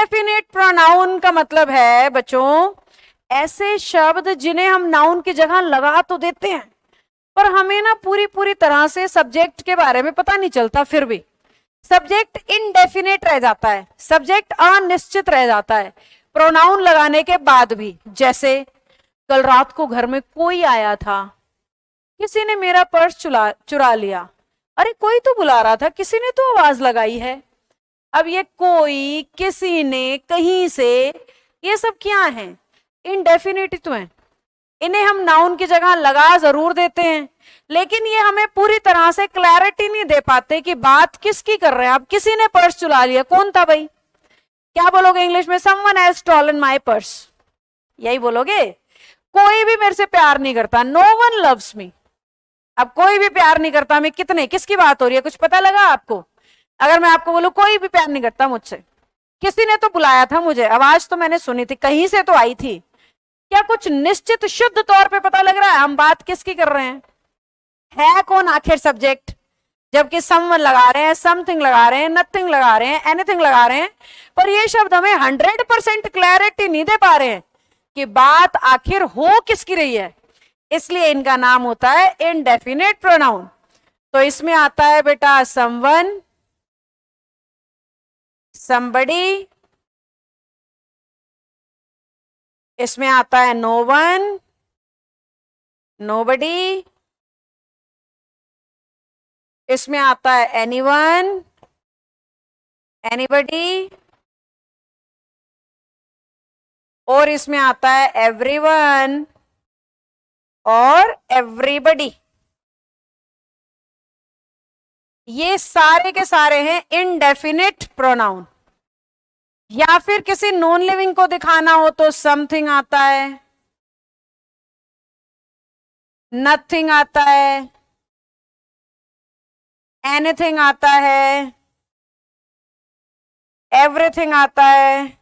Indefinite pronoun का मतलब है बच्चों ऐसे शब्द जिन्हें हम नाउन की जगह लगा तो देते हैं पर हमें ना पूरी पूरी तरह से सब्जेक्ट के बारे में पता नहीं चलता, फिर भी सब्जेक्ट इनडेफिनेट रह जाता है, सब्जेक्ट अनिश्चित रह जाता है प्रोनाउन लगाने के बाद भी। जैसे कल रात को घर में कोई आया था, किसी ने मेरा पर्स चुरा लिया। अरे कोई तो बुला रहा था, किसी ने तो आवाज लगाई है। अब ये कोई, किसी ने, कहीं से, ये सब क्या है? इनडेफिनिट तो है। इन्हें हम नाउन की जगह लगा जरूर देते हैं लेकिन ये हमें पूरी तरह से क्लैरिटी नहीं दे पाते कि बात किसकी कर रहे हैं। अब किसी ने पर्स चुरा लिया, कौन था भाई? क्या बोलोगे इंग्लिश में? Someone has stolen my purse, यही बोलोगे। कोई भी मेरे से प्यार नहीं करता, नो वन लव्स मी। अब कोई भी प्यार नहीं करता, मैं कितने, किसकी बात हो रही है? कुछ पता लगा आपको? अगर मैं आपको बोलूं कोई भी प्यार नहीं करता मुझसे, किसी ने तो बुलाया था मुझे, आवाज तो मैंने सुनी थी, कहीं से तो आई थी, क्या कुछ निश्चित शुद्ध तौर पे पता लग रहा है हम बात किसकी कर रहे हैं? है कौन आखिर सब्जेक्ट? जबकि समवन लगा रहे हैं, समथिंग लगा रहे हैं, नथिंग लगा रहे हैं, एनीथिंग लगा रहे हैं, पर ये शब्द हमें 100% क्लैरिटी नहीं दे पा रहे हैं कि बात आखिर हो किसकी रही है। इसलिए इनका नाम होता है इनडेफिनेट प्रोनाउन। तो इसमें आता है बेटा समवन, somebody, इसमें आता है नो वन, nobody, इसमें आता है एनीवन, एनीबडी, और इसमें आता है एवरीवन और एवरीबडी। ये सारे के सारे हैं इनडेफिनिट प्रोनाउन। या फिर किसी नॉन लिविंग को दिखाना हो तो समथिंग आता है, नथिंग आता है, एनीथिंग आता है, एवरीथिंग आता है,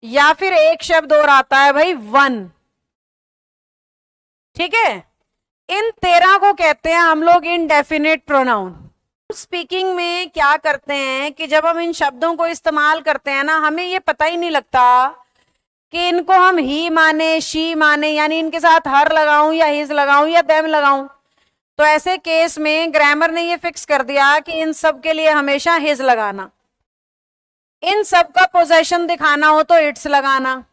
या फिर एक शब्द और आता है भाई वन। ठीक है, इन 13 को कहते हैं हम लोग इनडेफिनेट प्रोनाउन। स्पीकिंग में क्या करते हैं कि जब हम इन शब्दों को इस्तेमाल करते हैं ना, हमें ये पता ही नहीं लगता कि इनको हम ही माने, शी माने, यानी इनके साथ हर लगाऊं या हिज लगाऊं या देम लगाऊं। तो ऐसे केस में ग्रामर ने ये फिक्स कर दिया कि इन सब के लिए हमेशा हिज लगाना, इन सब का पोजेशन दिखाना हो तो इट्स लगाना,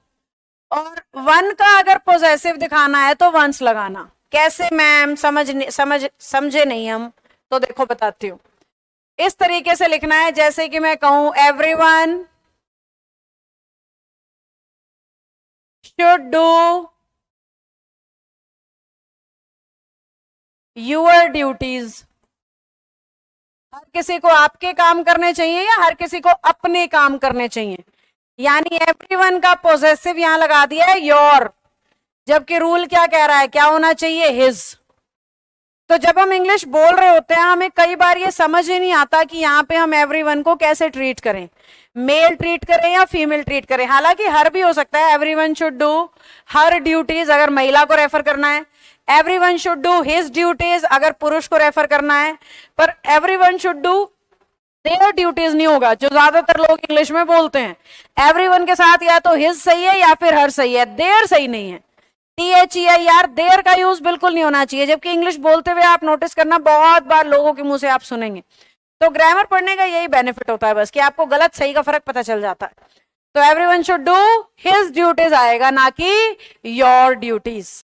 और वन का अगर पोजेसिव दिखाना है तो वंस लगाना। कैसे मैम? समझे नहीं हम? तो देखो बताती हूं। इस तरीके से लिखना है जैसे कि मैं कहूं everyone should do your duties. हर किसी को आपके काम करने चाहिए या हर किसी को अपने काम करने चाहिए। यानी एवरीवन का पोजेसिव यहां लगा दिया है योर, जबकि रूल क्या कह रहा है, क्या होना चाहिए? हिज। तो जब हम इंग्लिश बोल रहे होते हैं हमें कई बार ये समझ ही नहीं आता कि यहाँ पे हम एवरीवन को कैसे ट्रीट करें, मेल ट्रीट करें या फीमेल ट्रीट करें। हालांकि हर भी हो सकता है, everyone should do her duties अगर महिला को रेफर करना है, everyone should do his duties अगर पुरुष को रेफर करना है, पर everyone should do their duties नहीं होगा, जो ज्यादातर लोग इंग्लिश में बोलते हैं। एवरीवन के साथ या तो हिज सही है या फिर हर सही है, देयर सही नहीं है। THEIR देयर का यूज बिल्कुल नहीं होना चाहिए, जबकि इंग्लिश बोलते हुए आप नोटिस करना बहुत बार लोगों के मुंह से आप सुनेंगे। तो ग्रामर पढ़ने का यही बेनिफिट होता है बस कि आपको गलत सही का फर्क पता चल जाता है। तो everyone should do his duties आएगा, ना कि योर ड्यूटीज।